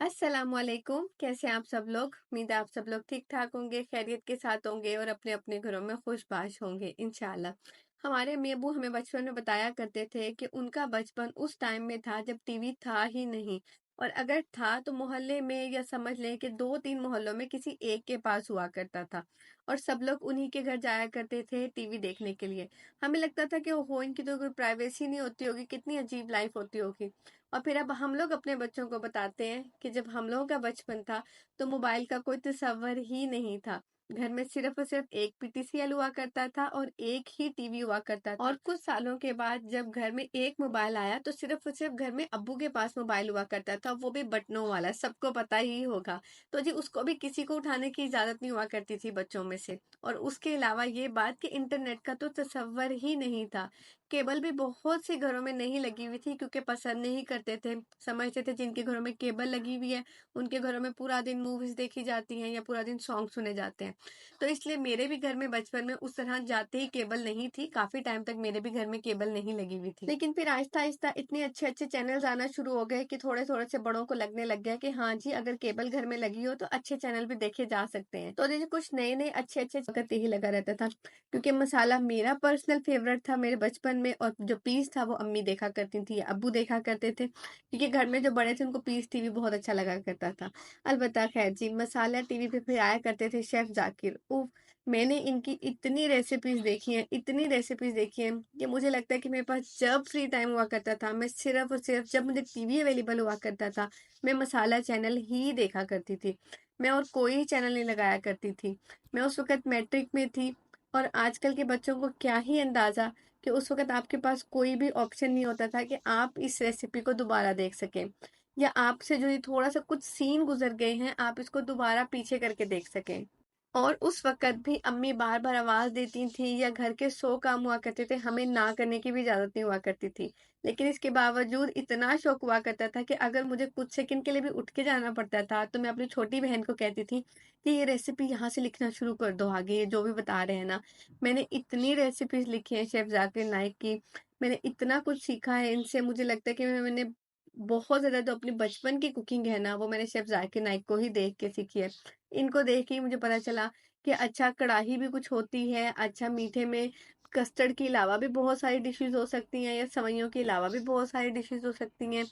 अस्सलामुअलैकुम। कैसे हैं आप सब लोग? उम्मीद है आप सब लोग ठीक ठाक होंगे, खैरियत के साथ होंगे और अपने अपने घरों में खुशबाश होंगे इंशाल्लाह। हमारे अम्मी अबू हमें बचपन में बताया करते थे कि उनका बचपन उस टाइम में था जब टीवी था ही नहीं, और अगर था तो मोहल्ले में, या समझ लें कि 2-3 मोहल्लों में किसी एक के पास हुआ करता था, और सब लोग उन्हीं के घर जाया करते थे टीवी देखने के लिए। हमें लगता था कि ओहो, इनकी तो कोई प्राइवेसी नहीं होती होगी, कितनी अजीब लाइफ होती होगी। और फिर अब हम लोग अपने बच्चों को बताते हैं कि जब हम लोगों का बचपन था तो मोबाइल का कोई तस्वर ही नहीं था। घर में सिर्फ और सिर्फ एक पीटीसीएल हुआ करता था और एक ही टीवी हुआ करता था। और कुछ सालों के बाद जब घर में एक मोबाइल आया तो सिर्फ और सिर्फ घर में अब्बू के पास मोबाइल हुआ करता था, वो भी बटनों वाला, सबको पता ही होगा। तो जी उसको भी किसी को उठाने की इजाजत नहीं हुआ करती थी बच्चों में से। और उसके अलावा ये बात कि इंटरनेट का तो तस्वर ही नहीं था। केबल भी बहुत से घरों में नहीं लगी हुई थी क्योंकि पसंद नहीं करते थे, समझते थे जिनके घरों में केबल लगी हुई है उनके घरों में पूरा दिन मूवीज देखी जाती हैं या पूरा दिन सॉन्ग सुने जाते हैं। तो इसलिए मेरे भी घर में बचपन में उस तरह जाते ही केबल नहीं थी, काफी टाइम तक मेरे भी घर में केबल नहीं लगी हुई थी। लेकिन फिर आहिस्ता आहिस्ता इतने अच्छे अच्छे चैनल्स आना शुरू हो गए कि थोड़े थोड़े से बड़ों को लगने लग गया कि हाँ जी, अगर केबल घर में लगी हो तो अच्छे चैनल भी देखे जा सकते हैं। तो जैसे कुछ नए नए अच्छे अच्छे वक्त ही लगा रहता था, क्योंकि मसाला मेरा पर्सनल फेवरेट था मेरे बचपन में, और जो पीस था वो अम्मी देखा करती थी, अब्बू देखा करते थे, क्योंकि घर में जो बड़े थे उनको पीस टीवी बहुत अच्छा लगा करता था। अलबत्ता खैर जी, मसाला टीवी पे फिर आया करते थे शेफ जाकिर। उफ, मैंने इनकी इतनी रेसिपीज देखी हैं, इतनी रेसिपीज देखी हैं कि मुझे लगता है कि मेरे पास जब फ्री टाइम हुआ करता था, मैं सिर्फ और सिर्फ जब मुझे टीवी अवेलेबल हुआ करता था, मैं मसाला चैनल ही देखा करती थी। मैं और कोई चैनल नहीं लगाया करती थी। मैं उस वक्त मैट्रिक में थी, और आजकल के बच्चों को क्या ही अंदाजा कि उस वक्त आपके पास कोई भी ऑप्शन नहीं होता था कि आप इस रेसिपी को दोबारा देख सकें, या आपसे जो ये थोड़ा सा कुछ सीन गुजर गए हैं आप इसको दोबारा पीछे करके देख सकें। और उस वक़्त भी अम्मी बार-बार आवाज़ देती थीं, या घर के 100 काम हुआ करते थे, हमें ना करने की भी इजाज़त नहीं हुआ करती थी। लेकिन इसके बावजूद इतना शौक हुआ करता था कि अगर मुझे कुछ सेकंड के लिए भी उठ के जाना पड़ता था, तो मैं अपनी छोटी बहन को कहती थी कि ये रेसिपी यहाँ से लिखना शुरू कर दो आगे, ये जो भी बता रहे हैं ना। मैंने इतनी रेसिपीज़ लिखी हैं शेफ़ ज़ाकिर नाइक की, मैंने इतना कुछ सीखा है इनसे, मुझे लगता है कि मैंने बहुत ज़्यादा जो अपनी बचपन की कुकिंग है ना, वो मैंने शेफ़ ज़ाकिर नाइक को ही देख के सीखी है। इनको देख के ही मुझे पता चला कि अच्छा कढ़ाई भी कुछ होती है, अच्छा मीठे में कस्टर्ड के अलावा भी बहुत सारी डिशेज़ हो सकती हैं, या सेवइयों के अलावा भी बहुत सारी डिशेज़ हो सकती हैं।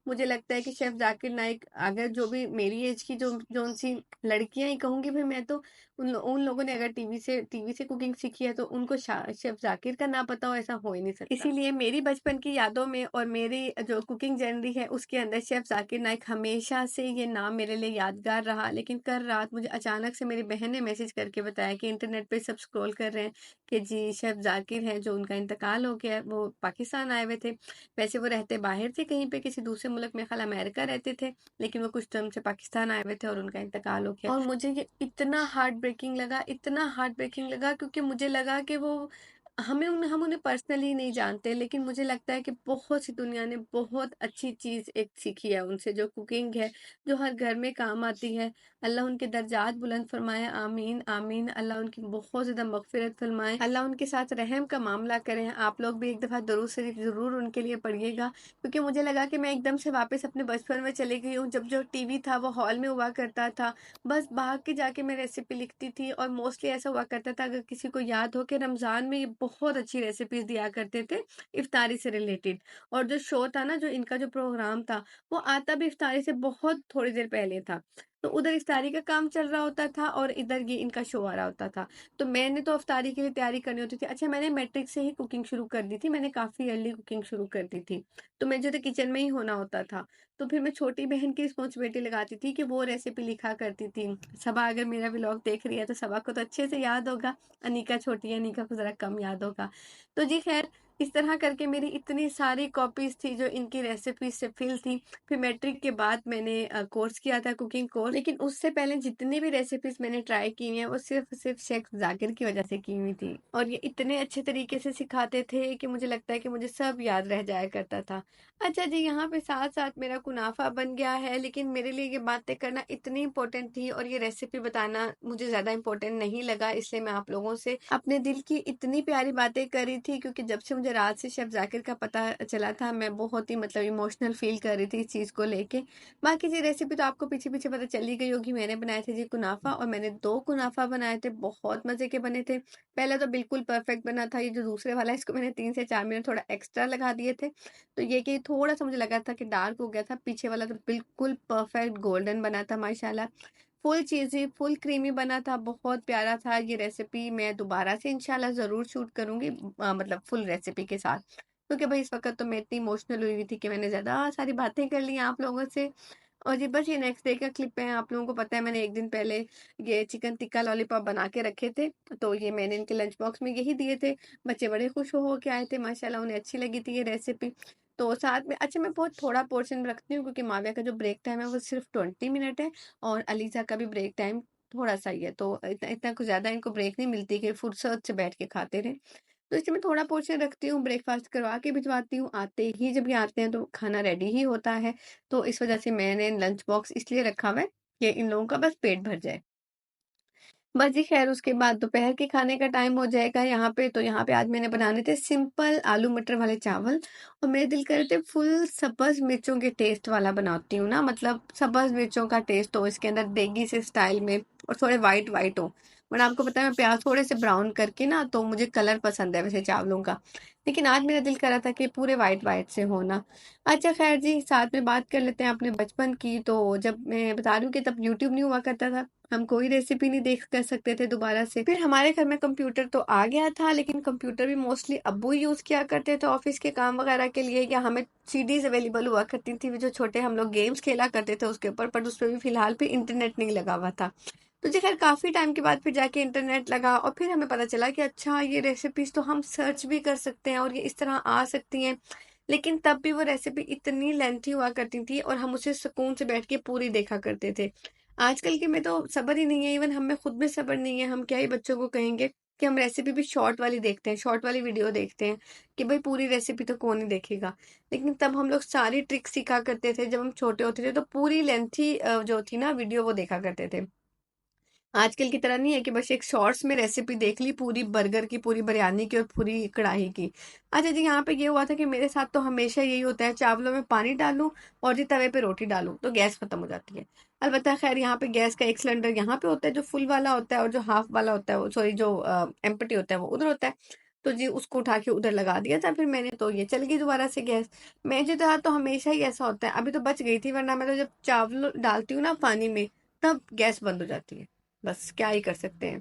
मुझे लगता है कि शेफ़ ज़ाकिर नाइक, अगर जो भी मेरी एज की जो जौन-सी लड़कियाँ ही कहूँगी, फिर मैं तो उन लोगों ने अगर टीवी से कुकिंग सीखी है तो उनको शेफ़ ज़ाकिर का ना पता हो, ऐसा हो ही नहीं सकता। इसीलिए मेरी बचपन की यादों में और मेरी जो कुकिंग जर्नी है उसके अंदर शेफ़ ज़ाकिर नाइक हमेशा से ये नाम मेरे लिए यादगार रहा। लेकिन कल रात मुझे अचानक से मेरी बहन ने मैसेज करके बताया कि इंटरनेट पे सब स्क्रॉल कर रहे हैं कि जी शेफ़ ज़ाकिर हैं, जो उनका इंतकाल हो गया है, वो पाकिस्तान आए हुए थे। वैसे वो रहते बाहर थे, कहीं पे किसी दूसरे मुल्क में, ख़ाला अमेरिका रहते थे, लेकिन वो कुछ टाइम से पाकिस्तान आए हुए थे और उनका इंतकाल हो गया। और मुझे ये इतना हार्ट ब्रेकिंग लगा, इतना हार्ट ब्रेकिंग लगा, क्योंकि मुझे लगा कि वो हम उन्हें पर्सनली नहीं जानते, लेकिन मुझे लगता है कि बहुत सी दुनिया ने बहुत अच्छी चीज़ एक सीखी है उनसे, जो कुकिंग है, जो हर घर में काम आती है। अल्लाह उनके दर्जात बुलंद फरमाए, आमीन आमीन। अल्लाह उनकी बहुत ज़्यादा मगफिरत फरमाए, अल्लाह उनके साथ रहम का मामला करें। आप लोग भी एक दफ़ा दरूद शरीफ ज़रूर उनके लिए पढ़िएगा, क्योंकि मुझे लगा कि मैं एकदम से वापस अपने बचपन में चली गई हूँ, जब जो टीवी था वो हॉल में हुआ करता था। बस भाग के जाके मैं रेसिपी लिखती थी, और मोस्टली ऐसा हुआ करता था, अगर किसी को याद हो कि रमज़ान में ये बहुत अच्छी रेसिपीज़ दिया करते थे इफ्तारी से रिलेटेड। और जो शो था ना, जो इनका जो प्रोग्राम था, वो आता भी इफ्तारी से बहुत थोड़ी देर पहले था। तो उधर इफ्तारी का काम चल रहा होता था और इधर ये इनका शो आ रहा होता था। तो मैंने तो इफ्तारी के लिए तैयारी करनी होती थी। अच्छा, मैंने मैट्रिक से ही कुकिंग शुरू कर दी थी, मैंने काफ़ी अर्ली कुकिंग शुरू कर दी थी। तो मुझे तो किचन में ही होना होता था। तो फिर मैं छोटी बहन की रिस्पॉन्सिबिलिटी लगाती थी कि वो रेसिपी लिखा करती थी। सबा अगर मेरा व्लॉग देख रही है तो सबा को तो अच्छे से याद होगा, अनीका छोटी है, अनीका को ज़रा कम याद होगा। तो जी खैर, इस तरह करके मेरी इतनी सारी कॉपीज़ थी जो इनकी रेसिपी से फिल थी। फिर मैट्रिक के बाद मैंने कोर्स किया था कुकिंग कोर्स, लेकिन उससे पहले जितनी भी रेसिपीज़ मैंने ट्राई की हैं वो सिर्फ़ शेफ़ ज़ाकिर की वज़ह से की हुई थी। और ये इतने अच्छे तरीके से सिखाते थे कि मुझे लगता है कि मुझे सब याद रह जाया करता था। अच्छा जी, यहाँ पे साथ-साथ मेरा कुनाफा बन गया है, लेकिन मेरे लिए ये बातें करना इतनी इम्पोर्टेंट थी और ये रेसिपी बताना मुझे ज़्यादा इम्पोर्टेंट नहीं लगा, इसलिए मैं आप लोगों से अपने दिल की इतनी प्यारी बातें करी थी, क्योंकि जब से मुझे रात से शेफ़ ज़ाकिर का पता चला था, मैं बहुत ही मतलब इमोशनल फ़ील कर रही थी इस चीज़ को लेके। बाकी जी रेसिपी तो आपको पीछे-पीछे पता चल ही गई होगी। मैंने बनाए थे जी कुनाफा, और मैंने 2 कुनाफा बनाए थे, बहुत मज़े के बने थे। पहला तो बिल्कुल परफेक्ट बना था, ये जो दूसरे वाला है इसको मैंने 3 से 4 मिनट थोड़ा एक्स्ट्रा लगा दिए थे। तो ये कि थोड़ा-सा मुझे लगा था कि डार्क हो गया था, पीछे वाला तो बिल्कुल परफेक्ट गोल्डन बना था माशाल्लाह। फुल चीज़ी, फुल क्रीमी बना था, बहुत प्यारा था। ये रेसिपी मैं दोबारा से इंशाल्लाह ज़रूर शूट करूँगी, मतलब फुल रेसिपी के साथ। क्योंकि भई इस वक़्त तो मैं इतनी इमोशनल हुई हुई थी कि मैंने ज़्यादा सारी बातें कर ली आप लोगों से। और जी बस ये नेक्स्ट डे का क्लिप है। आप लोगों को पता है मैंने 1 दिन पहले ये चिकन टिक्का लॉलीपॉप बना के रखे थे, तो ये मैंने इनके लंच बॉक्स में यही दिए थे। बच्चे बड़े खुश हो के आए थे माशाल्लाह, उन्हें अच्छी लगी थी ये रेसिपी। तो साथ में अच्छा मैं बहुत थोड़ा पोर्शन रखती हूँ, क्योंकि माविया का जो ब्रेक टाइम है वो सिर्फ़ 20 मिनट है, और अलीज़ा का भी ब्रेक टाइम थोड़ा-सा ही है। तो इतना इतना कुछ ज़्यादा इनको ब्रेक नहीं मिलती कि फुर्सत से बैठ के खाते रहें। तो इसलिए मैं थोड़ा पोर्शन रखती हूँ, ब्रेकफ़ास्ट करवा के भिजवाती हूँ, आते ही जब ये आते हैं तो खाना रेडी ही होता है। तो इस वज़ह से मैंने लंच बॉक्स इसलिए रखा हुआ है कि इन लोगों का बस पेट भर जाए। बस जी खैर उसके बाद दोपहर के खाने का टाइम हो जाएगा यहाँ पे, तो यहाँ पे आज मैंने बनाने थे सिंपल आलू मटर वाले चावल, और मेरे दिल कर रहे थे फुल सब्ज़ मिर्चों के टेस्ट वाला बनाती हूँ ना, मतलब सब्ज़ मिर्चों का टेस्ट हो इसके अंदर देगी से स्टाइल में, और थोड़े वाइट वाइट हो। वरना आपको पता है मैं प्याज थोड़े से ब्राउन करके ना, तो मुझे कलर पसंद है वैसे चावलों का, लेकिन आज मेरा दिल कर रहा था कि पूरे वाइट वाइट से हो ना। अच्छा खैर जी, साथ में बात कर लेते हैं अपने बचपन की। तो जब मैं बता रही हूँ कि तब यूट्यूब नहीं हुआ करता था, हम कोई रेसिपी नहीं देख कर सकते थे दोबारा से। फिर हमारे घर में कंप्यूटर तो आ गया था, लेकिन कंप्यूटर भी मोस्टली अब्बू यूज़ किया करते थे ऑफिस के काम वगैरह के लिए, या हमें सीडीज़ अवेलेबल हुआ करती थी, जो छोटे हम लोग गेम्स खेला करते थे उसके ऊपर, पर उस पे भी फिलहाल पे इंटरनेट नहीं लगा हुआ था। तो जी खैर काफ़ी टाइम के बाद फिर जाके इंटरनेट लगा, और फिर हमें पता चला कि अच्छा ये रेसिपीज़ तो हम सर्च भी कर सकते हैं और ये इस तरह आ सकती हैं। लेकिन तब भी वो रेसिपी इतनी लेंथी हुआ करती थी, और हम उसे सुकून से बैठ के पूरी देखा करते थे। आजकल के में तो सब्र ही नहीं है, इवन हमें खुद में सब्र नहीं है, हम क्या ही बच्चों को कहेंगे कि हम रेसिपी भी शॉर्ट वाली देखते हैं, शॉर्ट वाली वीडियो देखते हैं, कि भाई पूरी रेसिपी तो कौन ही देखेगा। लेकिन तब हम लोग सारी ट्रिक सीखा करते थे, जब हम छोटे होते थे तो पूरी लेंथी जो थी ना वीडियो वो देखा करते थे। आजकल की तरह नहीं है कि बस एक शॉर्ट्स में रेसिपी देख ली पूरी बर्गर की, पूरी बिरयानी की और पूरी कढ़ाई की। अच्छा जी, यहाँ पे ये हुआ था कि मेरे साथ तो हमेशा यही होता है, चावलों में पानी डालूँ और जी तवे पे रोटी डालूँ तो गैस खत्म हो जाती है। अलबत्ता खैर यहाँ पे गैस का एक सिलेंडर यहाँ पे होता है जो फुल वाला होता है, और जो हाफ वाला होता है वो सॉरी जो एम्प्टी होता है वो उधर होता है। तो जी उसको उठा के उधर लगा दिया था फिर मैंने, तो ये चल गई दोबारा से गैस। मेरे साथ तो हमेशा ही ऐसा होता है, अभी तो बच गई थी, वरना मैं तो जब चावल डालती हूँ ना पानी में तब गैस बंद हो जाती है। बस क्या ही कर सकते हैं।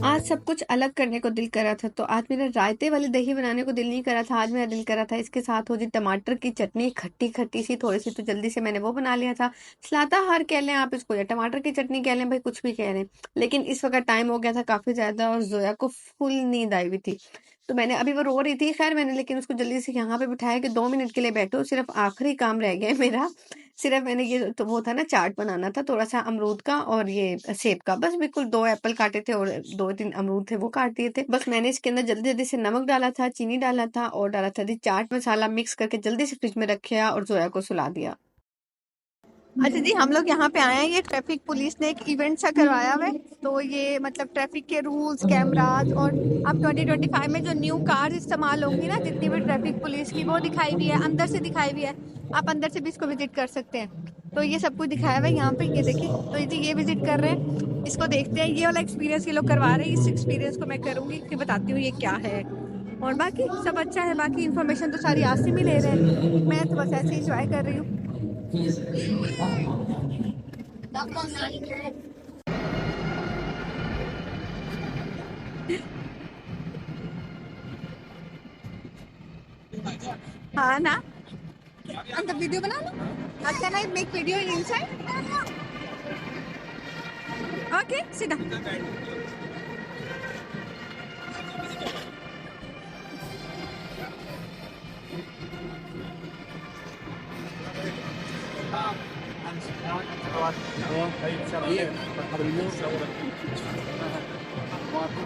आज सब कुछ अलग करने को दिल करा था, तो आज मेरा रायते वाली दही बनाने को दिल नहीं करा था, आज मेरा दिल करा था इसके साथ हो जी टमाटर की चटनी, खट्टी खट्टी सी थोड़ी सी, तो जल्दी से मैंने वो बना लिया था। सलाताहार कह लें आप इसको या टमाटर की चटनी कह लें, भाई कुछ भी कह लें, लेकिन इस वक्त टाइम हो गया था काफी ज्यादा, और जोया को फुल नींद आई हुई थी। तो मैंने अभी वो रो रही थी, खैर मैंने लेकिन उसको जल्दी से यहाँ पे बिठाया कि 2 मिनट के लिए बैठो, सिर्फ आखिरी काम रह गया है मेरा। सिर्फ मैंने ये तो वो था ना चाट बनाना था, थोड़ा सा अमरूद का और ये सेब का, बस बिल्कुल 2 एप्पल काटे थे और 2-3 अमरूद थे वो काट दिए थे। बस मैंने इसके अंदर जल्दी जल्दी से नमक डाला था, चीनी डाला था और डाला था जी चाट मसाला, मिक्स करके जल्दी से फ्रिज में रखा और जोया को सुला दिया। अच्छा जी, हम लोग यहाँ पे आए हैं, ये ट्रैफिक पुलिस ने एक इवेंट सा करवाया हुआ है, तो ये मतलब ट्रैफिक के रूल्स, कैमराज, और अब 2025 में जो न्यू कार्स इस्तेमाल होंगी ना जितनी भी ट्रैफिक पुलिस की, वो दिखाई हुई है, अंदर से दिखाई हुई है। आप अंदर से भी इसको विजिट कर सकते हैं, तो ये सब कुछ दिखाया हुआ है यहाँ पे, ये देखिए। तो ये विजिट कर रहे हैं, इसको देखते हैं, ये वाला एक्सपीरियंस ये लोग करवा रहे हैं, इस एक्सपीरियंस को मैं करूँगी, फिर बताती हूँ ये क्या है। और बाकी सब अच्छा है, बाकी इन्फॉर्मेशन तो सारी आज से भी ले रहे हैं, मैं तो बस ऐसे ही इंजॉय कर रही हूँ। हाँ ना, अंदर वीडियो बना लो। Can I make video in inside? Okay, sit down.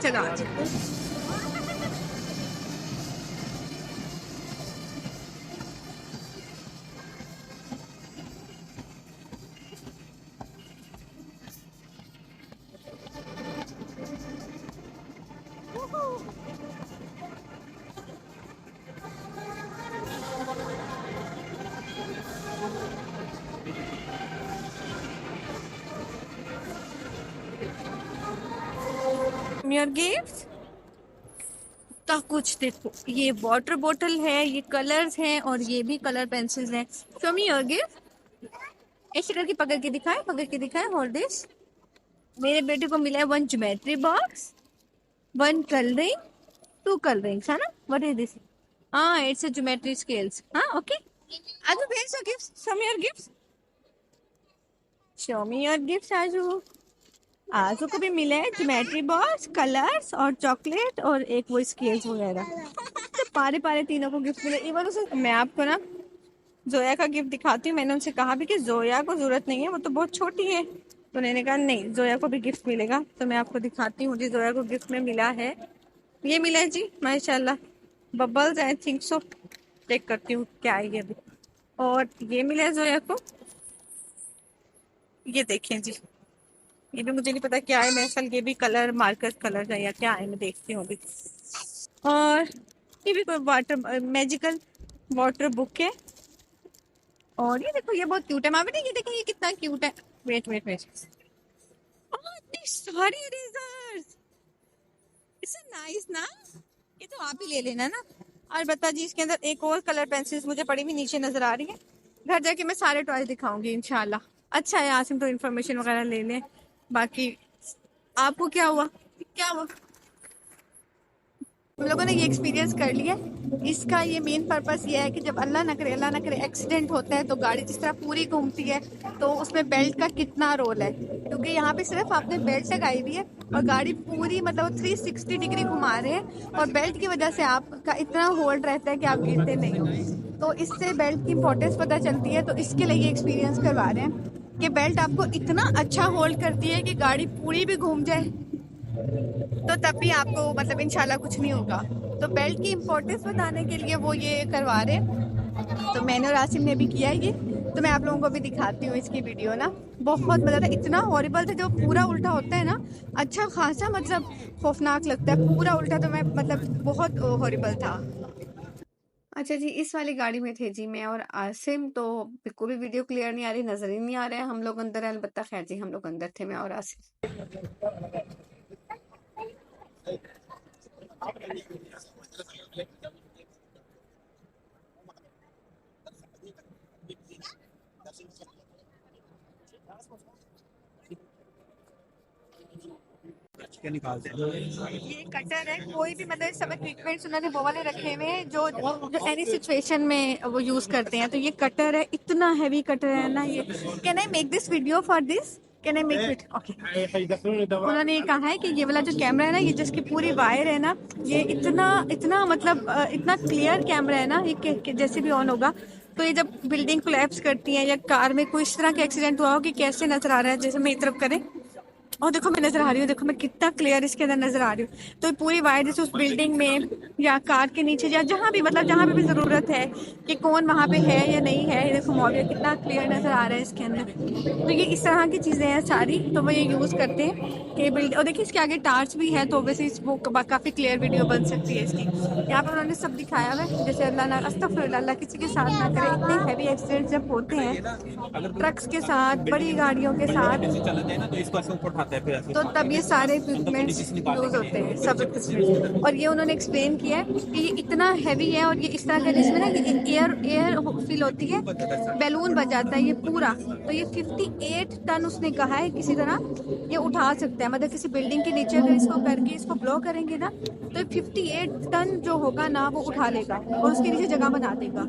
चलो आज योर गिफ्ट का कुछ देखो, ये वाटर बॉटल है, ये कलर्स हैं और ये भी कलर पेंसिल्स हैं। Show me your gift. ऐसे करके पकड़ के दिखाए, पकड़ के दिखाए। Hold this. मेरे बेटे को मिला है 1 ज्योमेट्री बॉक्स, 1 कलरिंग, 2 कलरिंग्स, है ना? What is this? हाँ, इट्स अ ज्योमेट्री स्केल्स। हाँ, ओके। आजू भेज दो gift. Show me your gift. Show me your gift आजू। आजू को भी मिले हैं ज्योमेट्री बॉक्स, कलर्स और चॉकलेट और एक वो स्केल्स वगैरह। तो पारे पारे तीनों को गिफ्ट मिले। इवन उसे मैं आपको ना जोया का गिफ्ट दिखाती हूँ। मैंने उनसे कहा भी कि जोया को जरूरत नहीं है, वो तो बहुत छोटी है। तो उन्होंने कहा नहीं, जोया को भी गिफ्ट मिलेगा। तो मैं आपको दिखाती हूँ जी, जोया को गिफ्ट में मिला है, ये मिला है जी माशाल्लाह, bubbles I think so. Check करती हूँ क्या है ये अभी। और ये मिला है जोया को, ये देखें जी, ये भी मुझे नहीं पता क्या है। मेरे ख्याल ये भी कलर मार्कर कलर है या क्या है, मैं देखती हूँ अभी। और ये भी कोई वाटर मैजिकल वाटर बुक है। और ये देखो, ये बहुत क्यूट है। माँ बेटा ये देखिए, ये कितना क्यूट है। वेट वेट वेट, इतनी सारी इरेजर्स, इट्स नाइस ना। ये तो आप ही ले लेना ना। और बता जी, इसके अंदर एक और कलर पेंसिल्स मुझे पड़ी हुई नीचे नजर आ रही है। घर जाके मैं सारे टॉयज दिखाऊंगी इंशाल्लाह। अच्छा है, आसिम तो इन्फॉर्मेशन वगैरह ले ले। बाकी आपको क्या हुआ, क्या हुआ? हम लोगों ने ये एक्सपीरियंस कर लिया। इसका ये मेन पर्पस ये है कि जब अल्लाह ना करे एक्सीडेंट होता है तो गाड़ी जिस तरह पूरी घूमती है, तो उसमें बेल्ट का कितना रोल है। क्योंकि यहाँ पे सिर्फ आपने बेल्ट लगाई हुई है और गाड़ी पूरी मतलब 360 डिग्री घुमा रहे हैं, और बेल्ट की वजह से आपका इतना होल्ड रहता है कि आप गिरते नहीं हो। तो इससे बेल्ट की इंपॉर्टेंस पता चलती है। तो इसके लिए ये एक्सपीरियंस करवा रहे हैं कि बेल्ट आपको इतना अच्छा होल्ड करती है कि गाड़ी पूरी भी घूम जाए तो तब भी आपको मतलब इंशाल्लाह कुछ नहीं होगा। तो बेल्ट की इम्पोर्टेंस बताने के लिए वो ये करवा रहे हैं। तो मैंने और आसिम ने भी किया ये। तो मैं आप लोगों को भी दिखाती हूँ इसकी वीडियो ना। बहुत मतलब इतना हॉरिबल था, जो पूरा उल्टा होता है ना, अच्छा खासा मतलब खौफनाक लगता है। पूरा उल्टा तो मैं मतलब बहुत हॉरिबल था। अच्छा जी, इस वाली गाड़ी में थे जी मैं और आसिम। तो बिल्कुल भी वीडियो क्लियर नहीं आ रही, नजर ही नहीं आ रहा है हम लोग अंदर है। अलबत्ता खैर जी, हम लोग अंदर थे, मैं और आसिम। ये कटर है, कोई भी मतलब सब इक्विपमेंट्स उन्होंने वो वाले रखे हुए हैं जो जो एनी सिचुएशन में वो यूज करते हैं। तो ये कटर है, इतना हैवी कटर है ना ये। Can I make this video for this? Can I make it? Okay. उन्होंने ये कहा है कि ये वाला जो कैमरा है ना, ये जिसकी पूरी वायर है ना, ये इतना इतना मतलब इतना क्लियर कैमरा है ना, ये जैसे भी ऑन होगा तो ये जब बिल्डिंग कोलैप्स करती है या कार में कोई इस तरह का एक्सीडेंट हुआ हो कि कैसे नजर आ रहा है, जैसे मेरी तरफ करें और देखो मैं नजर आ रही हूँ, देखो मैं कितना क्लियर इसके अंदर नजर आ रही हूँ। तो पूरी वायर जैसे उस बिल्डिंग में या कार के नीचे या जहाँ भी मतलब जहाँ पे भी जरूरत है कि कौन वहाँ पे है या नहीं है, ये देखो मॉडल कितना क्लियर नजर आ रहा है इसके अंदर। तो ये इस तरह की चीजें हैं सारी, तो वो ये यूज करते हैं कि बिल्ड। और देखिए इसके आगे टार्च भी है, तो वैसे वो काफी क्लियर वीडियो बन सकती है इसकी। यहाँ पर उन्होंने सब दिखाया हुआ है। जैसे अल्लाह ना अस्तगफिरुल्लाह, अल्लाह किसी के साथ ना करे, इतने हैवी एक्सीडेंट जब होते हैं ट्रक्स के साथ, बड़ी गाड़ियों के साथ, तो तब ये सारे इक्विपमेंट्स यूज होते हैं, सब इक्विपमेंट्स। और ये उन्होंने एक्सप्लेन किया है कि ये इतना हैवी है और ये इस तरह का जिसमें ना ये एयर एयर फील होती है, बैलून बन जाता है ये पूरा। तो ये 58 टन उसने कहा है किसी तरह ये उठा सकता है, मतलब किसी बिल्डिंग के नीचे अगर इसको करके इसको ब्लॉ करेंगे ना तो 58 टन जो होगा ना वो उठा लेगा और उसके नीचे जगह बना देगा।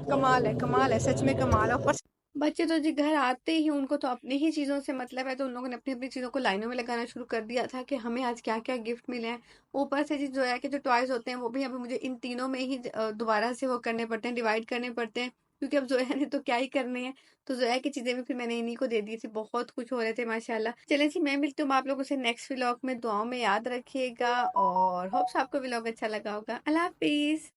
कमाल है, सच में कमाल है। और बच्चे तो जी घर आते ही उनको तो अपनी ही चीज़ों से मतलब है, तो उन लोगों ने अपनी अपनी चीज़ों को लाइनों में लगाना शुरू कर दिया था कि हमें आज क्या क्या गिफ्ट मिले हैं। ऊपर से जी जोया के जो टॉयज होते हैं वो भी अभी मुझे इन तीनों में ही दोबारा से वो करने पड़ते हैं, डिवाइड करने पड़ते हैं, क्योंकि अब जोया ने तो क्या ही करने हैं। तो जोया की चीजें भी फिर मैंने इन्हीं को दे दी थी। बहुत कुछ हो रहे थे माशाल्लाह। चलें जी, मैं मिलती हूँ आप लोगों से नेक्स्ट व्लॉग में। दुआओं में याद रखिएगा और होप्स आपको व्लॉग अच्छा लगा होगा। अल्लाह हाफिज।